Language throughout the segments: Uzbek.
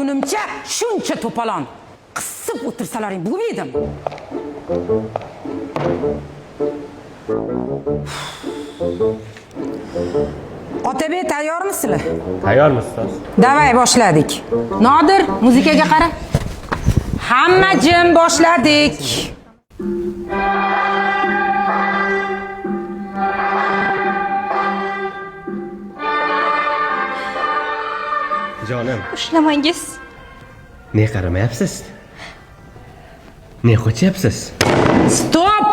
qolgunimcha shuncha to'polon qisib o'tirsalaring bo'lmaydimi? Otabek, tayyormisizlar? Tayyormiz, ustoz. Davay, boshladik. Nodir, muzikaga qara. Hamma jim, boshladik. Jonim. Ushlamangiz. Ne qaramayapsiz? Ne qochyapsiz? Stop!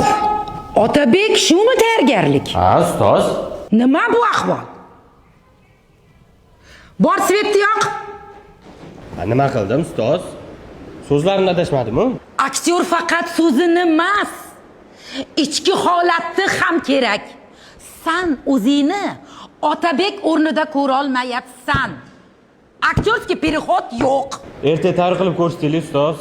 Otabek, shumi tayyorgarlik? Ha, ustoz. Nima bu ahvol? Bor svetni yoq. Nima qildim, ustoz? So'zlarimni adashmadimi? Aktyor faqat so'zini emas, ichki holatni ham kerak. Sen o'zingni Otabek o'rnida ko'ra olmayapsan. Aktyorskiy переход yo'q. Erta tayyor qilib ko'rsatinglar, ustoz.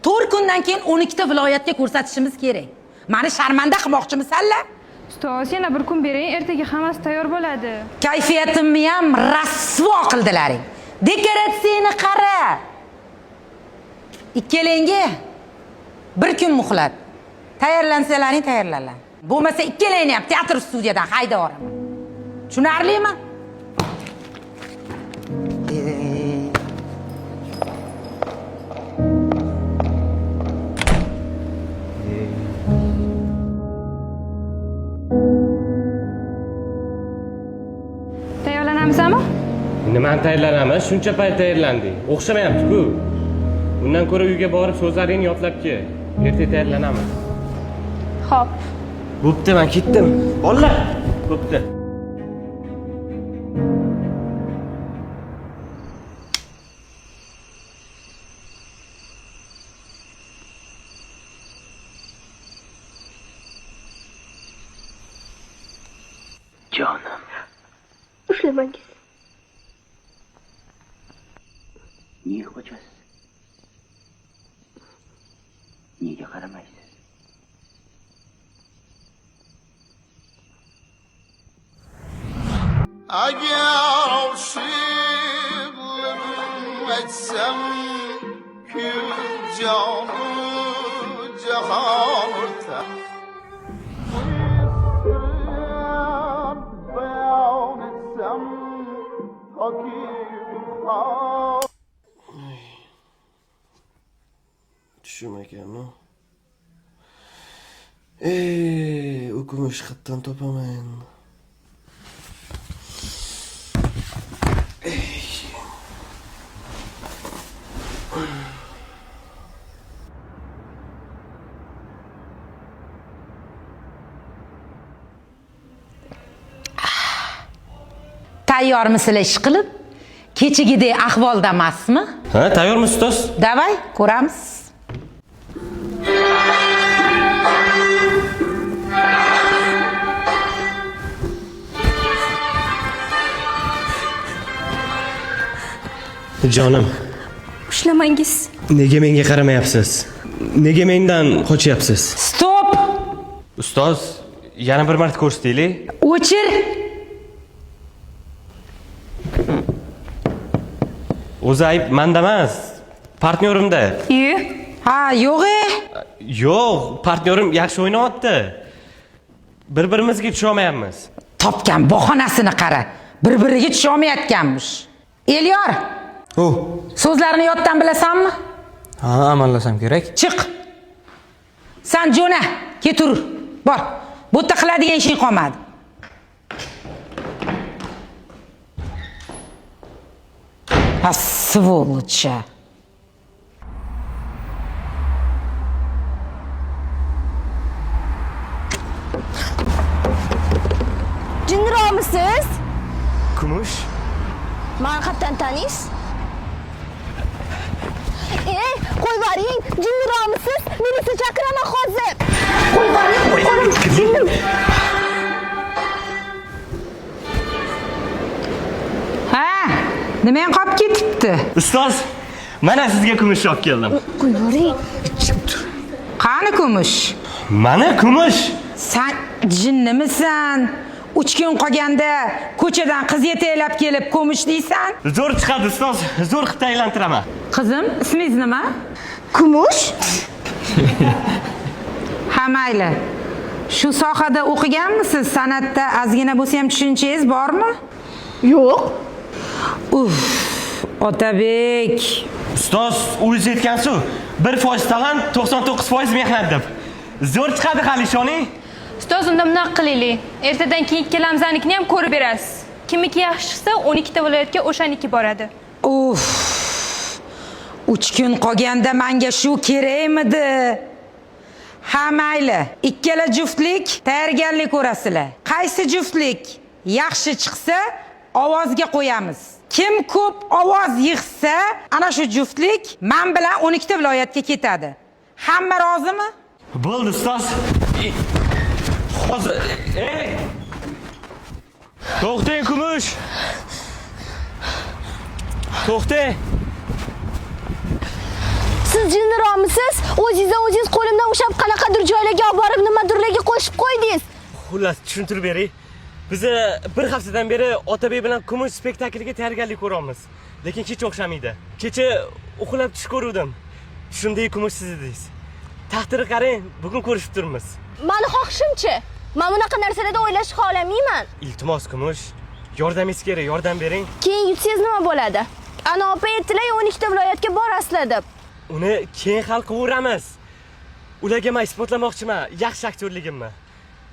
4 kundan keyin 12 ta viloyatga ko'rsatishimiz kerak. Meni sharmanda qilmoqchimisanlar? Ustoz, yana bir kun bering, ertaga hammasi tayyor bo'ladi. Kayfiyatimni ham rasvo qildilaring. Dekoratsiyani qara. Ikkalangga bir kun muhlat. Tayyorlansalaring tayyorlanlar. Bo'lmasa ikkalangni ham teatr studiyadan haydab yuboraman. Tushunarlimi? Tayyorlanamizmi? Nimani tayyorlanamiz? Shuncha payt tayyorlandik. O'xshamayapti-ku. Undan ko'ra uyga borib so'zlaringni yodlab kel. Erta tayyorlanamiz. Xo'p. Bo'pti, men ketdim. Bolalar, bo'pti. Jonim. Ushlamangiz. Niye qochasiz? Nega qaramaysiz? Agar oshig'im aytsam ku jonu jahon o'rta bayon etsam toki tushum ekan-ku. U kumush qayerdan topaman? Tayyormisizlar ish qilib? Kechagidek ahvolda emasmi? Ha, tayyormiz, ustoz. Davay, ko'ramiz. Jonim. Ushlamangiz. Nega menga qaramayapsiz? Nega mendan qochyapsiz? Stop! Ustoz, yana bir marta ko'rsatinglar. O'chir. O'zi ayb menda emas, partnyorimda. Ha, yo'q-e. Yo'q, partnyorim yaxshi o'ynayapti. Bir-birimizga tusha olmayapmiz. Topgan bahonasini qara. Bir-biriga tusha olmayotganmish. Elyor. So'zlarni yoddan bilasanmi? Ha, amallasam kerak. Chiq. Sen jo'na, ketur. Bor. Bu yerda qiladigan ishing qolmadi. Svolicha. Jinromisiz? Kumush. Meni qayerdan taniysiz? Qo'y boring, jinromisiz? Militsiya chaqiraman hozir. Qo'y boring, jinnim. Ha, nima qolib ketibdi? Ustoz, mana sizga kumush olib keldim. Qo'y boring. Qani kumush? Mana kumush. Sen jinnimisan? 3 kun qolganda ko'chadan qiz yetaklab kelib ko'mishlaysan. Zo'r chiqadi ustoz, zo'r qilib taylantiraman. Qizim, ismingiz nima? Kumush? Ha, mayli. Shu sohada o'qiganmisiz? San'atda ozgina bo'lsa ham tushunchangiz bormi? Yo'q. Uf, Otabek. Ustoz, o'zingiz aytgansiz, 1% talant, 99% mehnat deb. Zo'r chiqadi hali ishoning. Ustoz, unda bunaqa qilaylik. Ertadan keyin ikkalamiznikini ham ko'rib berasiz. Kimniki yaxshi chiqsa, 12 ta viloyatga o'shaniki boradi. Uf. 3 kun qolganda menga shu kerakmidi? Ha, mayli. Ikkala juftlik tayyorgarlik ko'rasizlar. Qaysi juftlik yaxshi chiqsa, ovozga qo'yamiz. Kim ko'p ovoz yig'sa, ana shu juftlik men bilan 12 ta viloyatga ketadi. Hamma rozimi? Bo'ldi ustoz. Hozir, to'xtang Kumush. To'xtang. Siz jinniroqmisiz? O'zingiz qo'limdan ushlab qanaqadir joylarga olib borib nimadirlarga qo'shib qo'ydingiz. Xullas, tushuntirib bering. Biz bir haftadan beri Otabek bilan Kumush spektakliga tayyorgarlik ko'ramiz. Lekin kech o'xshamaydi. Kecha uxlab tush ko'rdim. Shunday Kumush siz edingiz. Taqdiri qarang, bugun ko'rishib turibmiz. Meni xohishimchi? Men bunaqa narsalarda o'ylashni xohlamayman. Iltimos Kumush, yordamingiz kerak, yordam bering. Keyin yutsangiz nima bo'ladi? Ana opa aytdilar 12 ta viloyatga borasizlar deb. Uni keyin hal qilaveramiz. Ularga men isbotlamoqchiman, yaxshi aktyorligimni.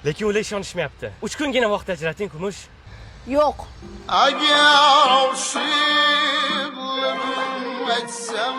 Lekin ular ishonishmayapti. 3 kungina vaqt ajrating Kumush. Yo'q. Agar oshig'im etsam